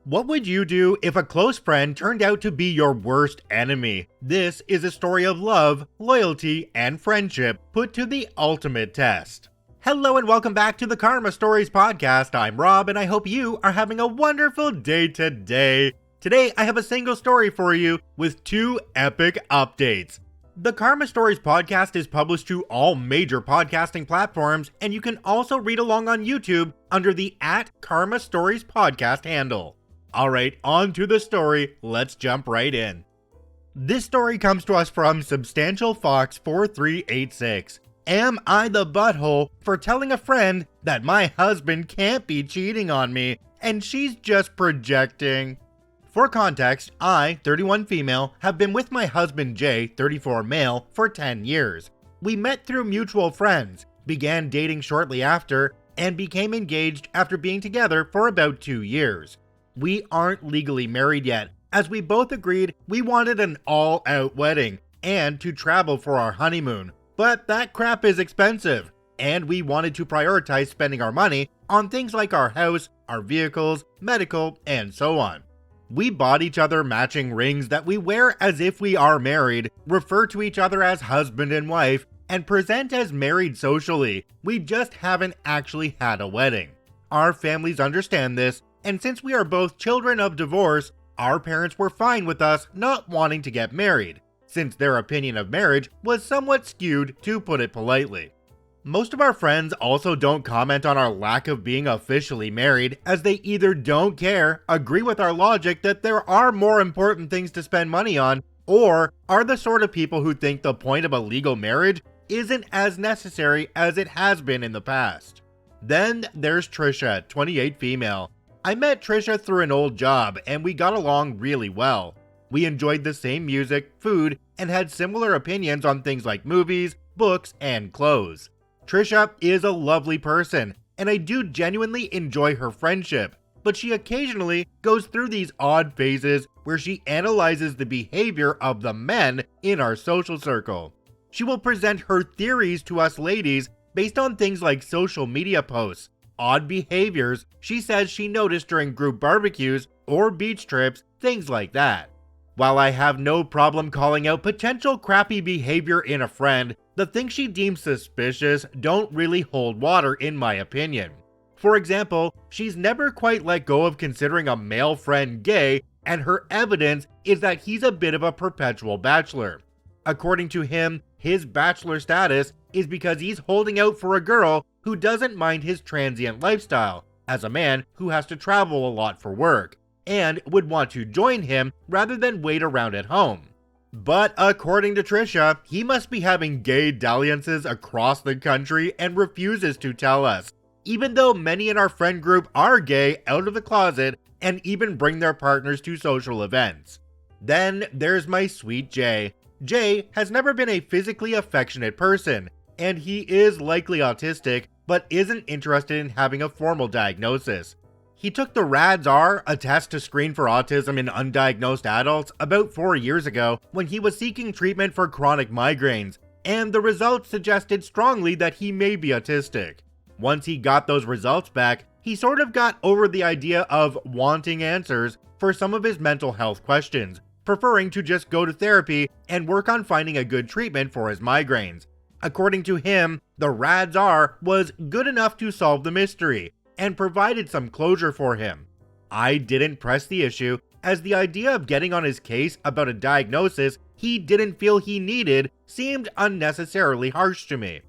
What would you do if a close friend turned out to be your worst enemy? This is a story of love, loyalty, and friendship put to the ultimate test. Hello and welcome back to the Karma Stories podcast. I'm Rob and I hope you are having a wonderful day today. Today I have a single story for you with two epic updates. The Karma Stories podcast is published to all major podcasting platforms, and you can also read along on YouTube under the @Karma Stories podcast handle. Alright, on to the story, let's jump right in. This story comes to us from Substantial Fox 4386. Am I the butthole for telling a friend that my husband can't be cheating on me and she's just projecting? For context, I, 31 female, have been with my husband Jay, 34 male, for 10 years. We met through mutual friends, began dating shortly after, and became engaged after being together for about 2 years. We aren't legally married yet, as we both agreed we wanted an all-out wedding and to travel for our honeymoon, but that crap is expensive, and we wanted to prioritize spending our money on things like our house, our vehicles, medical, and so on. We bought each other matching rings that we wear as if we are married, refer to each other as husband and wife, and present as married socially. We just haven't actually had a wedding. Our families understand this, and since we are both children of divorce, our parents were fine with us not wanting to get married, since their opinion of marriage was somewhat skewed, to put it politely. Most of our friends also don't comment on our lack of being officially married, as they either don't care, agree with our logic that there are more important things to spend money on, or are the sort of people who think the point of a legal marriage isn't as necessary as it has been in the past. Then there's Trisha, 28 female. I met Trisha through an old job and we got along really well. We enjoyed the same music, food, and had similar opinions on things like movies, books, and clothes. Trisha is a lovely person, and I do genuinely enjoy her friendship, but she occasionally goes through these odd phases where she analyzes the behavior of the men in our social circle. She will present her theories to us ladies based on things like social media posts, odd behaviors she says she noticed during group barbecues or beach trips, things like that. While I have no problem calling out potential crappy behavior in a friend, the things she deems suspicious don't really hold water in my opinion. For example, she's never quite let go of considering a male friend gay, and her evidence is that he's a bit of a perpetual bachelor. According to him, his bachelor status is because he's holding out for a girl who doesn't mind his transient lifestyle, as a man who has to travel a lot for work, and would want to join him rather than wait around at home. But according to Trisha, he must be having gay dalliances across the country and refuses to tell us, even though many in our friend group are gay out of the closet and even bring their partners to social events. Then there's my sweet Jay. Jay has never been a physically affectionate person, and he is likely autistic, but isn't interested in having a formal diagnosis. He took the RADS-R, a test to screen for autism in undiagnosed adults, about 4 years ago when he was seeking treatment for chronic migraines, and the results suggested strongly that he may be autistic. Once he got those results back, he sort of got over the idea of wanting answers for some of his mental health questions, preferring to just go to therapy and work on finding a good treatment for his migraines. According to him, the RADS-R was good enough to solve the mystery, and provided some closure for him. I didn't press the issue, as the idea of getting on his case about a diagnosis he didn't feel he needed seemed unnecessarily harsh to me.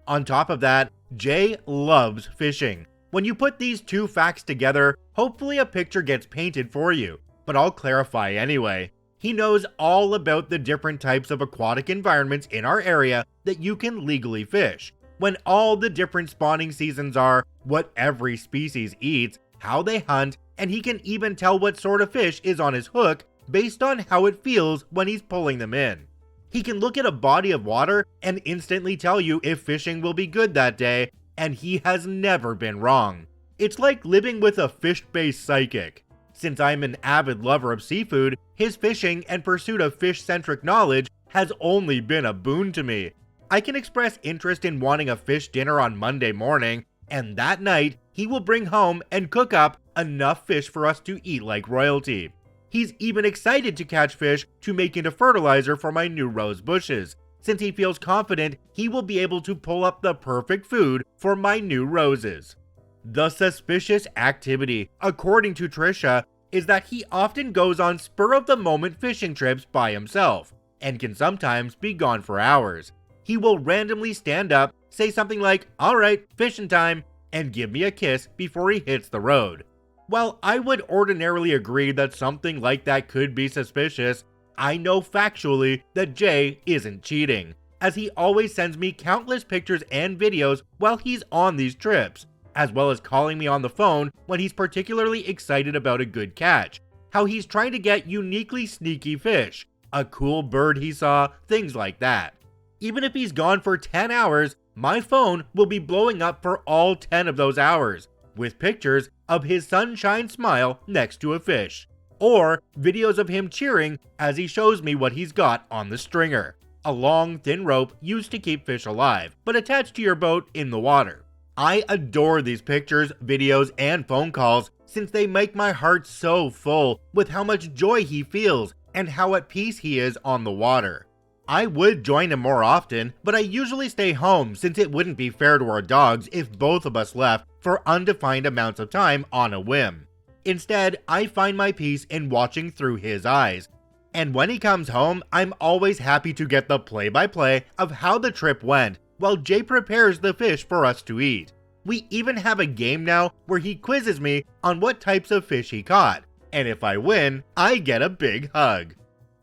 On top of that, Jay loves fishing. When you put these two facts together, hopefully a picture gets painted for you, but I'll clarify anyway. He knows all about the different types of aquatic environments in our area that you can legally fish, when all the different spawning seasons are, what every species eats, how they hunt, and he can even tell what sort of fish is on his hook based on how it feels when he's pulling them in. He can look at a body of water and instantly tell you if fishing will be good that day, and he has never been wrong. It's like living with a fish-based psychic. Since I'm an avid lover of seafood, his fishing and pursuit of fish-centric knowledge has only been a boon to me. I can express interest in wanting a fish dinner on Monday morning, and that night he will bring home and cook up enough fish for us to eat like royalty. He's even excited to catch fish to make into fertilizer for my new rose bushes, since he feels confident he will be able to pull up the perfect food for my new roses. The suspicious activity, according to Trisha, is that he often goes on spur-of-the-moment fishing trips by himself, and can sometimes be gone for hours. He will randomly stand up, say something like, "Alright, fishing time," and give me a kiss before he hits the road. While I would ordinarily agree that something like that could be suspicious, I know factually that Jay isn't cheating, as he always sends me countless pictures and videos while he's on these trips, as well as calling me on the phone when he's particularly excited about a good catch, how he's trying to get uniquely sneaky fish, a cool bird he saw, things like that. Even if he's gone for 10 hours, my phone will be blowing up for all 10 of those hours, with pictures of his sunshine smile next to a fish, or videos of him cheering as he shows me what he's got on the stringer, a long thin rope used to keep fish alive, but attached to your boat in the water. I adore these pictures, videos, and phone calls since they make my heart so full with how much joy he feels and how at peace he is on the water. I would join him more often, but I usually stay home since it wouldn't be fair to our dogs if both of us left for undefined amounts of time on a whim. Instead, I find my peace in watching through his eyes. And when he comes home, I'm always happy to get the play-by-play of how the trip went while Jay prepares the fish for us to eat. We even have a game now where he quizzes me on what types of fish he caught, and if I win, I get a big hug.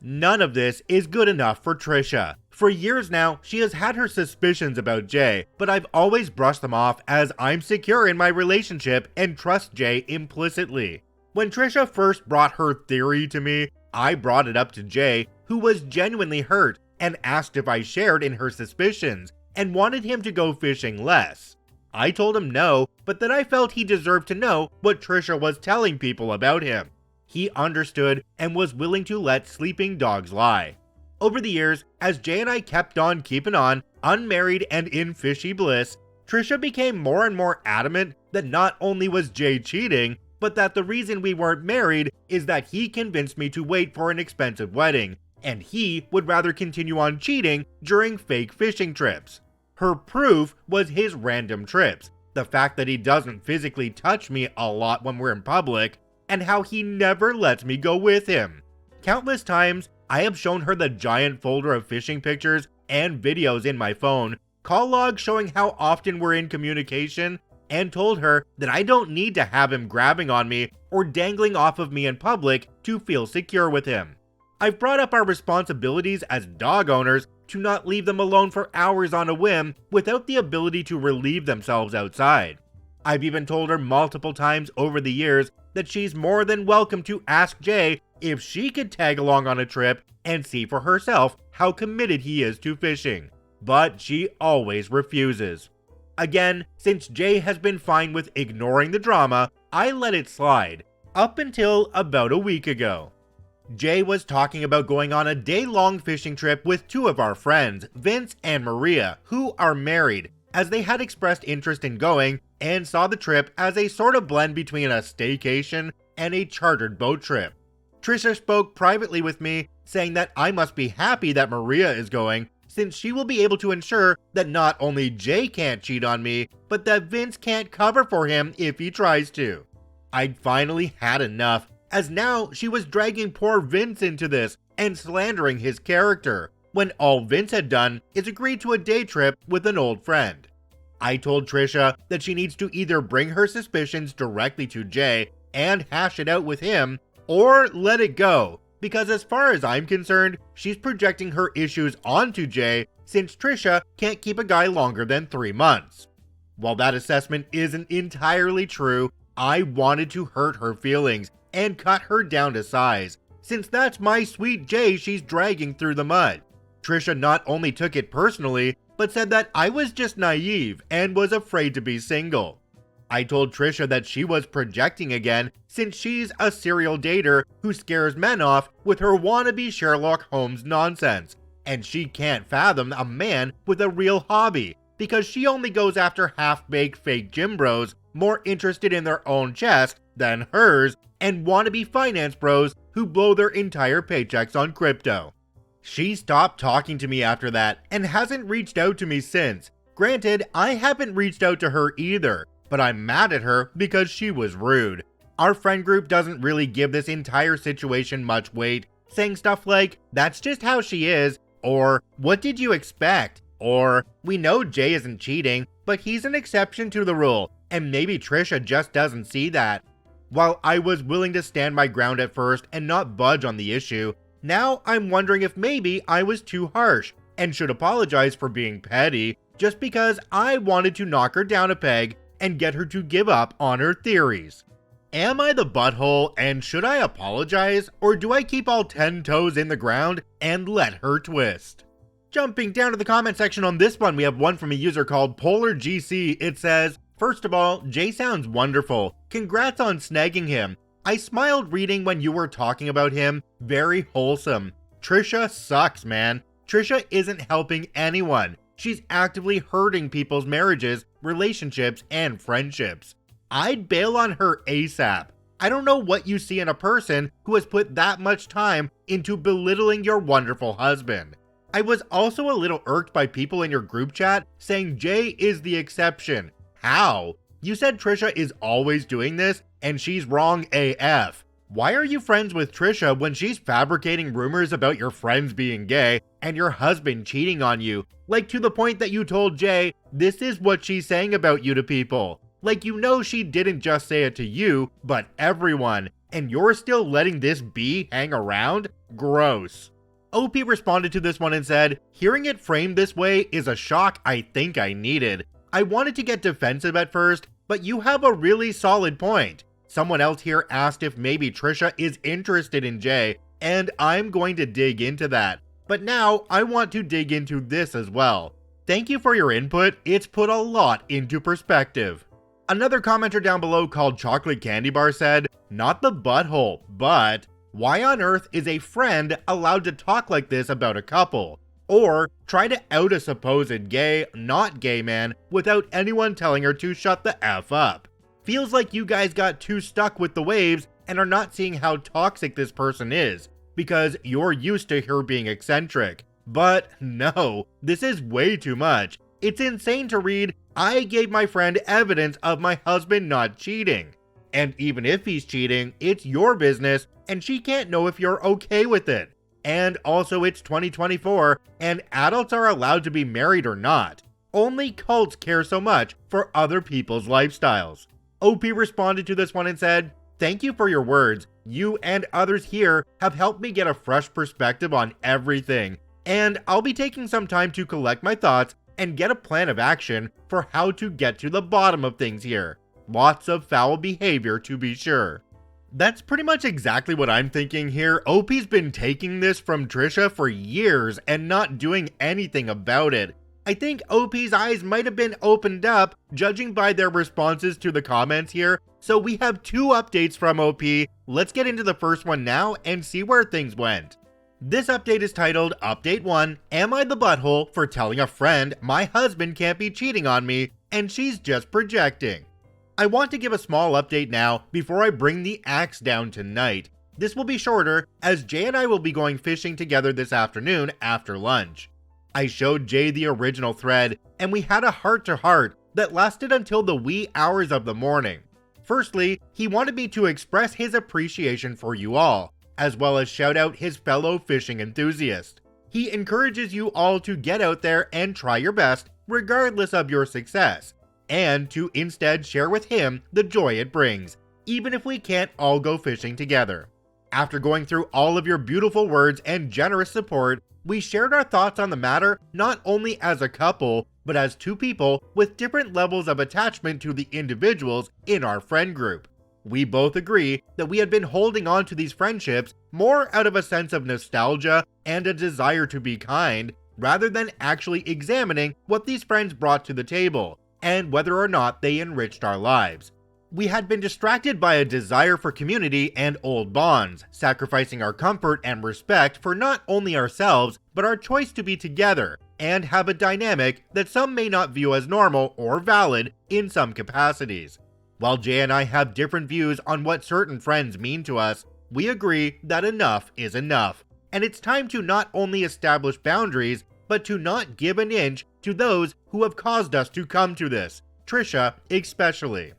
None of this is good enough for Trisha. For years now, she has had her suspicions about Jay, but I've always brushed them off as I'm secure in my relationship and trust Jay implicitly. When Trisha first brought her theory to me, I brought it up to Jay, who was genuinely hurt and asked if I shared in her suspicions and wanted him to go fishing less. I told him no, but that I felt he deserved to know what Trisha was telling people about him. He understood and was willing to let sleeping dogs lie. Over the years, as Jay and I kept on keeping on, unmarried and in fishy bliss, Trisha became more and more adamant that not only was Jay cheating, but that the reason we weren't married is that he convinced me to wait for an expensive wedding, and he would rather continue on cheating during fake fishing trips. Her proof was his random trips, the fact that he doesn't physically touch me a lot when we're in public, and how he never lets me go with him. Countless times, I have shown her the giant folder of fishing pictures and videos in my phone, call logs showing how often we're in communication, and told her that I don't need to have him grabbing on me or dangling off of me in public to feel secure with him. I've brought up our responsibilities as dog owners to not leave them alone for hours on a whim without the ability to relieve themselves outside. I've even told her multiple times over the years that she's more than welcome to ask Jay if she could tag along on a trip and see for herself how committed he is to fishing, but she always refuses. Again, since Jay has been fine with ignoring the drama, I let it slide, up until about a week ago. Jay was talking about going on a day-long fishing trip with two of our friends, Vince and Maria, who are married, as they had expressed interest in going and saw the trip as a sort of blend between a staycation and a chartered boat trip. Trisha spoke privately with me, saying that I must be happy that Maria is going, since she will be able to ensure that not only Jay can't cheat on me, but that Vince can't cover for him if he tries to. I'd finally had enough, as now she was dragging poor Vince into this and slandering his character, when all Vince had done is agree to a day trip with an old friend. I told Trisha that she needs to either bring her suspicions directly to Jay and hash it out with him, or let it go, because as far as I'm concerned, she's projecting her issues onto Jay since Trisha can't keep a guy longer than 3 months. While that assessment isn't entirely true, I wanted to hurt her feelings and cut her down to size, since that's my sweet Jay she's dragging through the mud. Trisha not only took it personally, but said that I was just naive and was afraid to be single. I told Trisha that she was projecting again, since she's a serial dater who scares men off with her wannabe Sherlock Holmes nonsense, and she can't fathom a man with a real hobby, because she only goes after half-baked fake gym bros more interested in their own chest than hers and wannabe finance bros who blow their entire paychecks on crypto. She stopped talking to me after that and hasn't reached out to me since. Granted, I haven't reached out to her either, but I'm mad at her because she was rude. Our friend group doesn't really give this entire situation much weight, saying stuff like, "That's just how she is," or "What did you expect?" or "We know Jay isn't cheating, but he's an exception to the rule, and maybe Trisha just doesn't see that." While I was willing to stand my ground at first and not budge on the issue, now I'm wondering if maybe I was too harsh and should apologize for being petty just because I wanted to knock her down a peg and get her to give up on her theories. Am I the butthole and should I apologize, or do I keep all 10 toes in the ground and let her twist? Jumping down to the comment section on this one, we have one from a user called PolarGC. It says, "First of all, Jay sounds wonderful. Congrats on snagging him. I smiled reading when you were talking about him. Very wholesome. Trisha sucks, man. Trisha isn't helping anyone. She's actively hurting people's marriages, relationships, and friendships. I'd bail on her ASAP. I don't know what you see in a person who has put that much time into belittling your wonderful husband." I was also a little irked by people in your group chat saying Jay is the exception. How? You said Trisha is always doing this, and she's wrong AF. Why are you friends with Trisha when she's fabricating rumors about your friends being gay and your husband cheating on you? Like, to the point that you told Jay, "This is what she's saying about you" to people. Like, you know she didn't just say it to you, but everyone, and you're still letting this bee hang around? Gross. OP responded to this one and said, "Hearing it framed this way is a shock I think I needed. I wanted to get defensive at first, but you have a really solid point. Someone else here asked if maybe Trisha is interested in Jay, and I'm going to dig into that. But now I want to dig into this as well. Thank you for your input, it's put a lot into perspective." Another commenter down below called Chocolate Candy Bar said, "Not the butthole, but why on earth is a friend allowed to talk like this about a couple? Or try to out a supposed gay, not gay man without anyone telling her to shut the F up? Feels like you guys got too stuck with the waves and are not seeing how toxic this person is, because you're used to her being eccentric. But no, this is way too much. It's insane to read, 'I gave my friend evidence of my husband not cheating.' And even if he's cheating, it's your business, and she can't know if you're okay with it. And also it's 2024, and adults are allowed to be married or not. Only cults care so much for other people's lifestyles." OP responded to this one and said, "Thank you for your words. You and others here have helped me get a fresh perspective on everything, and I'll be taking some time to collect my thoughts and get a plan of action for how to get to the bottom of things here. Lots of foul behavior to be sure." That's pretty much exactly what I'm thinking here. OP's been taking this from Trisha for years and not doing anything about it. I think OP's eyes might have been opened up, judging by their responses to the comments here. So we have two updates from OP. Let's get into the first one now and see where things went. This update is titled, "Update 1, Am I the butthole for telling a friend my husband can't be cheating on me and she's just projecting?" I want to give a small update now before I bring the axe down tonight. This will be shorter as Jay and I will be going fishing together this afternoon after lunch. I showed Jay the original thread and we had a heart-to-heart that lasted until the wee hours of the morning. Firstly, he wanted me to express his appreciation for you all, as well as shout out his fellow fishing enthusiast. He encourages you all to get out there and try your best regardless of your success, and to instead share with him the joy it brings, even if we can't all go fishing together. After going through all of your beautiful words and generous support, we shared our thoughts on the matter not only as a couple, but as two people with different levels of attachment to the individuals in our friend group. We both agree that we had been holding on to these friendships more out of a sense of nostalgia and a desire to be kind, rather than actually examining what these friends brought to the table, and whether or not they enriched our lives. We had been distracted by a desire for community and old bonds, sacrificing our comfort and respect for not only ourselves, but our choice to be together, and have a dynamic that some may not view as normal or valid in some capacities. While Jay and I have different views on what certain friends mean to us, we agree that enough is enough, and it's time to not only establish boundaries, but to not give an inch to those who have caused us to come to this, Trisha especially.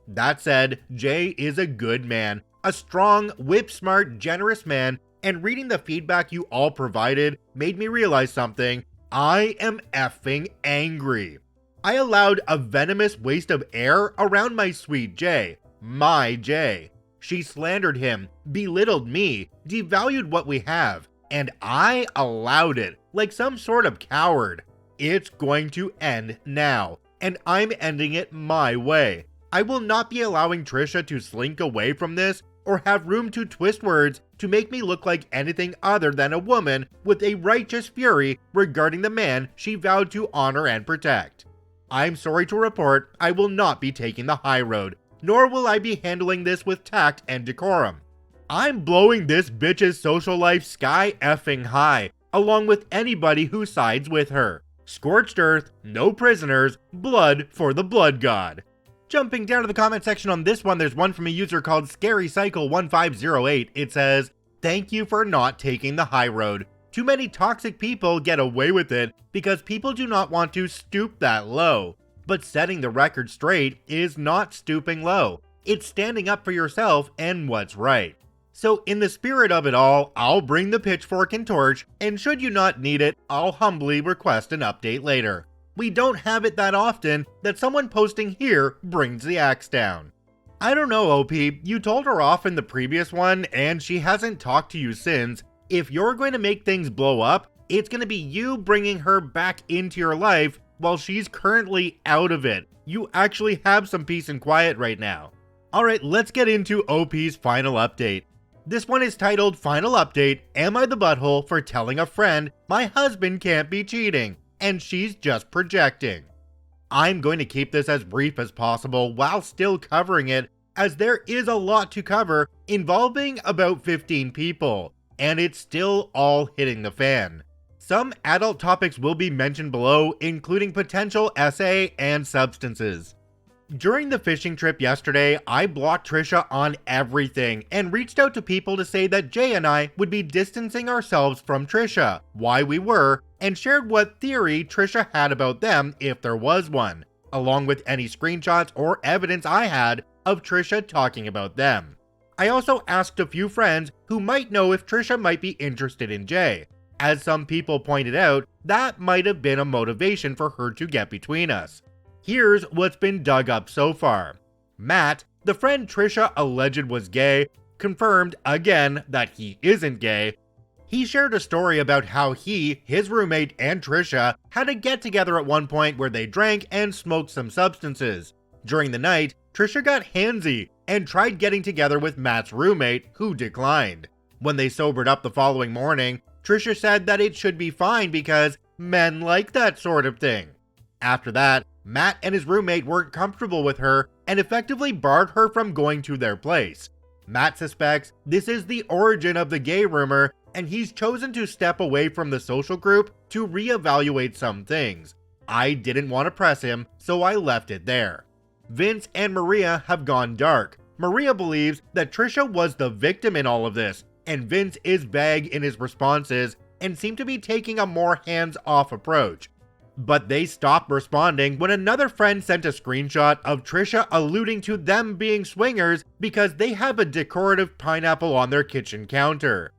That said, Jay is a good man, a strong, whip-smart, generous man, and reading the feedback you all provided made me realize something. I am effing angry. I allowed a venomous waste of air around my sweet Jay, my Jay. She slandered him, belittled me, devalued what we have, and I allowed it, like some sort of coward. It's going to end now, and I'm ending it my way. I will not be allowing Trisha to slink away from this or have room to twist words to make me look like anything other than a woman with a righteous fury regarding the man she vowed to honor and protect. I'm sorry to report I will not be taking the high road, nor will I be handling this with tact and decorum. I'm blowing this bitch's social life sky effing high, along with anybody who sides with her. Scorched earth, no prisoners, blood for the blood god. Jumping down to the comment section on this one, there's one from a user called ScaryCycle1508. It says, "Thank you for not taking the high road. Too many toxic people get away with it because people do not want to stoop that low. But setting the record straight is not stooping low. It's standing up for yourself and what's right. So in the spirit of it all, I'll bring the pitchfork and torch, and should you not need it, I'll humbly request an update later. We don't have it that often that someone posting here brings the axe down." I don't know, OP, you told her off in the previous one and she hasn't talked to you since. If you're going to make things blow up, it's going to be you bringing her back into your life while she's currently out of it. You actually have some peace and quiet right now. Alright, let's get into OP's final update. This one is titled, "Final Update, Am I the Butthole for Telling a Friend My Husband Can't Be Cheating? And she's just projecting." I'm going to keep this as brief as possible while still covering it, as there is a lot to cover involving about 15 people, and it's still all hitting the fan. Some adult topics will be mentioned below, including potential SA and substances. During the fishing trip yesterday, I blocked Trisha on everything and reached out to people to say that Jay and I would be distancing ourselves from Trisha, why we were, and shared what theory Trisha had about them if there was one, along with any screenshots or evidence I had of Trisha talking about them. I also asked a few friends who might know if Trisha might be interested in Jay. As some people pointed out, that might have been a motivation for her to get between us. Here's what's been dug up so far. Matt, the friend Trisha alleged was gay, confirmed again that he isn't gay. He shared a story about how he, his roommate, and Trisha had a get-together at one point where they drank and smoked some substances. During the night, Trisha got handsy and tried getting together with Matt's roommate, who declined. When they sobered up the following morning, Trisha said that it should be fine because men like that sort of thing. After that, Matt and his roommate weren't comfortable with her and effectively barred her from going to their place. Matt suspects this is the origin of the gay rumor, and he's chosen to step away from the social group to reevaluate some things. I didn't want to press him, so I left it there. Vince and Maria have gone dark. Maria believes that Trisha was the victim in all of this, and Vince is vague in his responses and seemed to be taking a more hands-off approach. But they stopped responding when another friend sent a screenshot of Trisha alluding to them being swingers because they have a decorative pineapple on their kitchen counter.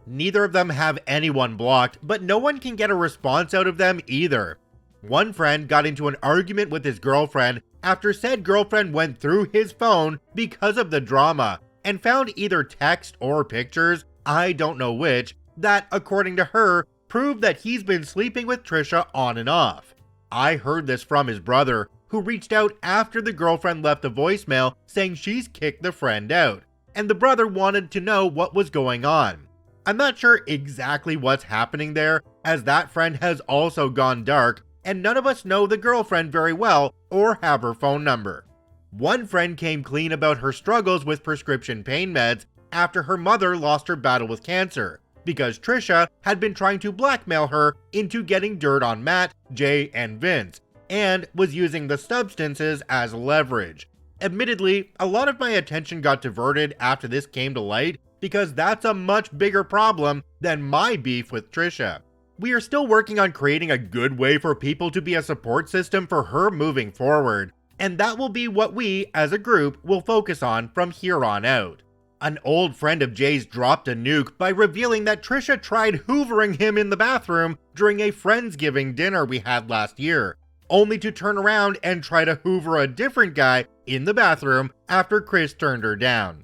Neither of them have anyone blocked, but no one can get a response out of them either. One friend got into an argument with his girlfriend after said girlfriend went through his phone because of the drama and found either text or pictures, I don't know which, that, according to her, proved that he's been sleeping with Trisha on and off. I heard this from his brother, who reached out after the girlfriend left a voicemail saying she's kicked the friend out, and the brother wanted to know what was going on. I'm not sure exactly what's happening there, as that friend has also gone dark, and none of us know the girlfriend very well or have her phone number. One friend came clean about her struggles with prescription pain meds after her mother lost her battle with cancer, because Trisha had been trying to blackmail her into getting dirt on Matt, Jay, and Vince, and was using the substances as leverage. Admittedly, a lot of my attention got diverted after this came to light because that's a much bigger problem than my beef with Trisha. We are still working on creating a good way for people to be a support system for her moving forward, and that will be what we, as a group, will focus on from here on out. An old friend of Jay's dropped a nuke by revealing that Trisha tried hoovering him in the bathroom during a Friendsgiving dinner we had last year, only to turn around and try to hoover a different guy in the bathroom after Chris turned her down.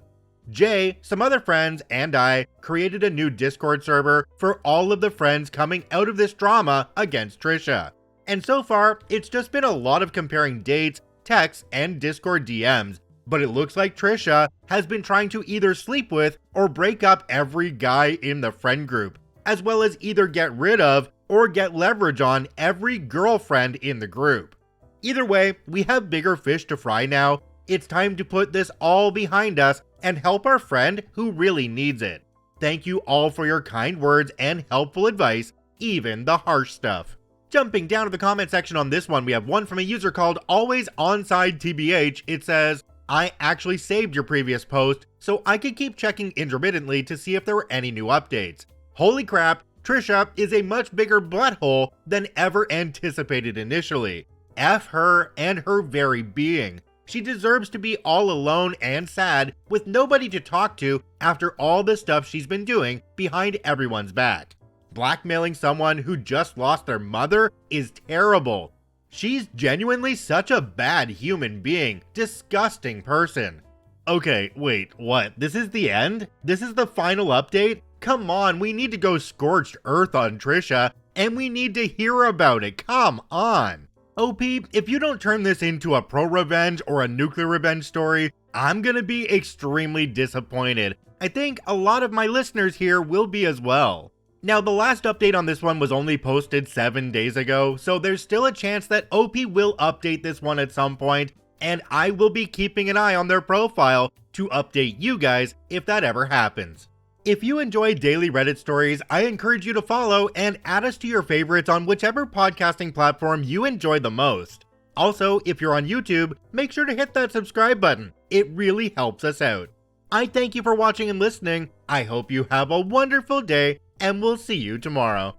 Jay, some other friends, and I created a new Discord server for all of the friends coming out of this drama against Trisha. And so far, it's just been a lot of comparing dates, texts, and Discord DMs, but it looks like Trisha has been trying to either sleep with or break up every guy in the friend group, as well as either get rid of or get leverage on every girlfriend in the group. Either way, we have bigger fish to fry now. It's time to put this all behind us and help our friend who really needs it. Thank you all for your kind words and helpful advice, even the harsh stuff. Jumping down to the comment section on this one, we have one from a user called Always Onside TBH. It says, I actually saved your previous post so I could keep checking intermittently to see if there were any new updates. Holy crap, Trisha is a much bigger butthole than ever anticipated initially. F her and her very being. She deserves to be all alone and sad with nobody to talk to after all the stuff she's been doing behind everyone's back. Blackmailing someone who just lost their mother is terrible. She's genuinely such a bad human being, disgusting person. Okay, wait, what? This is the end? This is the final update? Come on, we need to go scorched earth on Trisha, and we need to hear about it, come on. OP, if you don't turn this into a pro-revenge or a nuclear revenge story, I'm gonna be extremely disappointed. I think a lot of my listeners here will be as well. Now, the last update on this one was only posted 7 days ago, so there's still a chance that OP will update this one at some point, and I will be keeping an eye on their profile to update you guys if that ever happens. If you enjoy daily Reddit stories, I encourage you to follow and add us to your favorites on whichever podcasting platform you enjoy the most. Also, if you're on YouTube, make sure to hit that subscribe button. It really helps us out. I thank you for watching and listening. I hope you have a wonderful day, and we'll see you tomorrow.